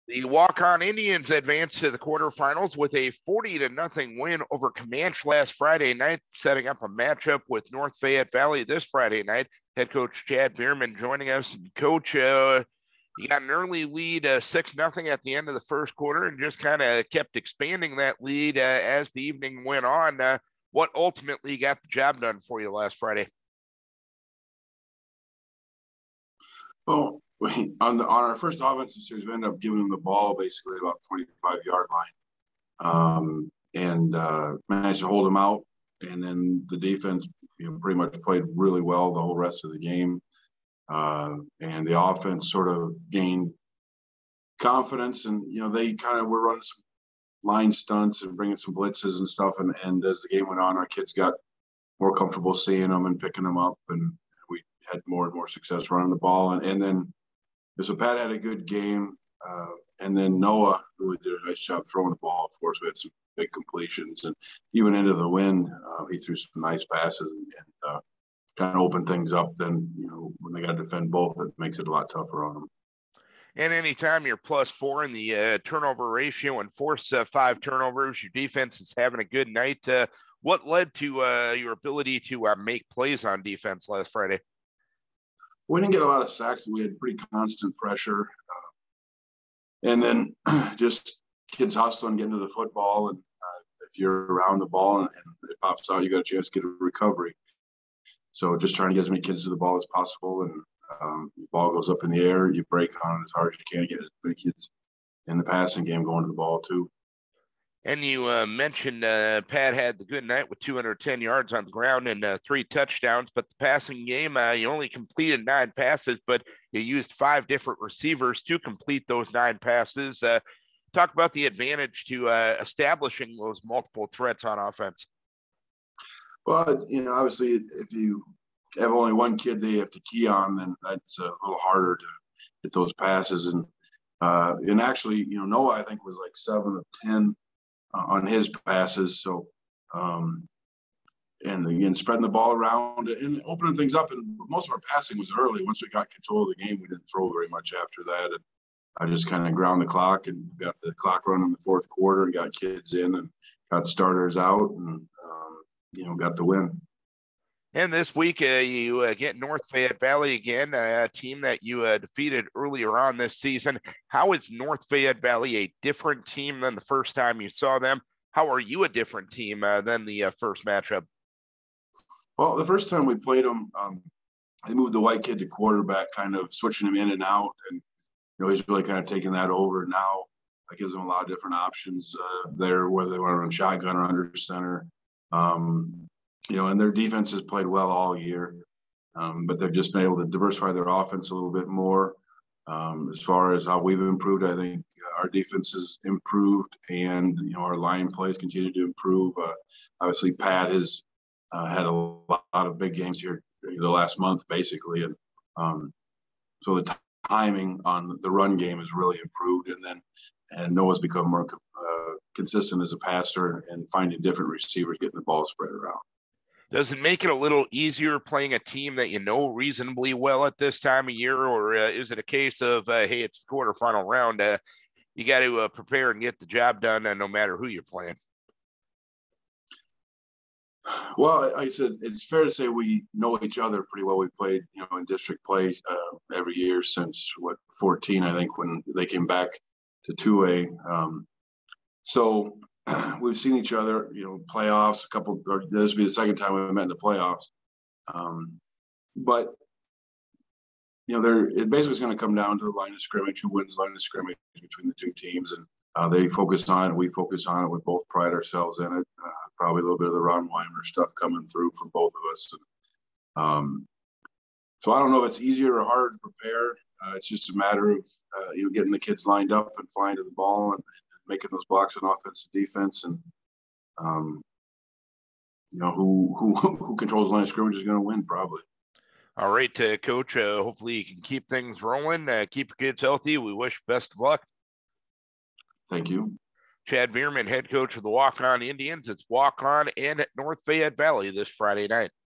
The Waukon Indians advanced to the quarterfinals with a 40-0 win over Comanche last Friday night, setting up a matchup with North Fayette Valley this Friday night. Head coach Chad Beermann joining us. And Coach, you got an early lead, 6-0 at the end of the first quarter, and just kind of kept expanding that lead as the evening went on. What ultimately got the job done for you last Friday? Well, on our first offensive series, we ended up giving them the ball basically about 25-yard line, and managed to hold them out. And then the defense, pretty much played really well the whole rest of the game, and the offense sort of gained confidence. And they kind of were running some line stunts and bringing some blitzes and stuff. And as the game went on, our kids got more comfortable seeing them and picking them up, and we had more and more success running the ball. And then so Pat had a good game, and then Noah really did a nice job throwing the ball for us. We had some big completions, and even into the wind, he threw some nice passes and kind of opened things up. Then, when they got to defend both, it makes it a lot tougher on them. And anytime you're +4 in the turnover ratio and force 5 turnovers, your defense is having a good night. What led to your ability to make plays on defense last Friday? We didn't get a lot of sacks. We had pretty constant pressure. And then just kids hustling, getting to the football. And if you're around the ball and it pops out, you got a chance to get a recovery. So just trying to get as many kids to the ball as possible. And the ball goes up in the air, you break on it as hard as you can, get as many kids in the passing game going to the ball too. And you mentioned Pat had the good night with 210 yards on the ground and 3 touchdowns, but the passing game, you only completed 9 passes, but you used 5 different receivers to complete those 9 passes. Talk about the advantage to establishing those multiple threats on offense. Well, obviously, if you have only one kid they have to key on, then that's a little harder to get those passes. And actually, Noah, I think, was like 7 of 10 on his passes. So, and again, spreading the ball around and opening things up. And most of our passing was early. Once we got control of the game, we didn't throw very much after that. And I just kind of ground the clock and got the clock running in the fourth quarter and got kids in and got starters out and, got the win. And this week, you get North Fayette Valley again, a team that you defeated earlier on this season. How is North Fayette Valley a different team than the first time you saw them? How are you a different team than the first matchup? Well, the first time we played them, they moved the white kid to quarterback, kind of switching him in and out. And, he's really kind of taking that over now. That gives them a lot of different options there, whether they want to run shotgun or under center. And their defense has played well all year, but they've just been able to diversify their offense a little bit more. As far as how we've improved, I think our defense has improved, and our line plays continue to improve. Obviously, Pat has had a lot of big games here the last month, basically, and so the timing on the run game has really improved, and Noah's become more consistent as a passer and finding different receivers, getting the ball spread around. Does it make it a little easier playing a team that you know reasonably well at this time of year, or is it a case of, hey, it's the quarterfinal round, you got to prepare and get the job done no matter who you're playing? Well, like I said, it's fair to say we know each other pretty well. We played, in district play every year since, 14, I think, when they came back to 2A. So we've seen each other, playoffs, this will be the second time we met in the playoffs. But, it basically is going to come down to the line of scrimmage, who wins line of scrimmage between the two teams. And they focus on it, we focus on it. We both pride ourselves in it. Probably a little bit of the Ron Weimer stuff coming through from both of us. So I don't know if it's easier or harder to prepare. It's just a matter of, getting the kids lined up and flying to the ball and making those blocks on offense and defense, and who controls the line of scrimmage is going to win probably. All right, Coach. Hopefully you can keep things rolling. Keep your kids healthy. We wish best of luck. Thank you. Chad Beermann, head coach of the Waukon Indians. It's Waukon and at North Fayette Valley this Friday night.